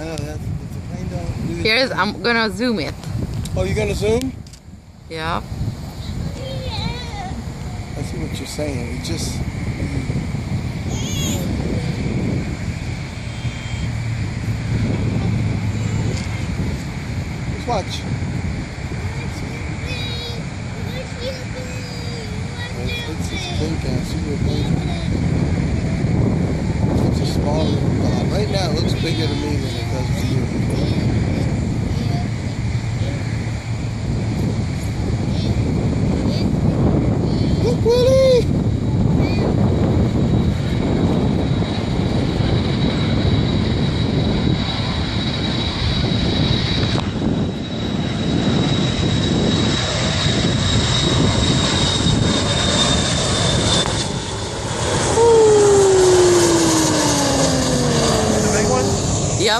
know, that's the plane don't do Here's, I'm gonna zoom it. Oh, you're gonna zoom? Yeah. I see what you're saying. It just... Just watch. It's pink and super pink. It's a small little dot. Right now it looks bigger to me than it does to you. Look, Willie! Yep.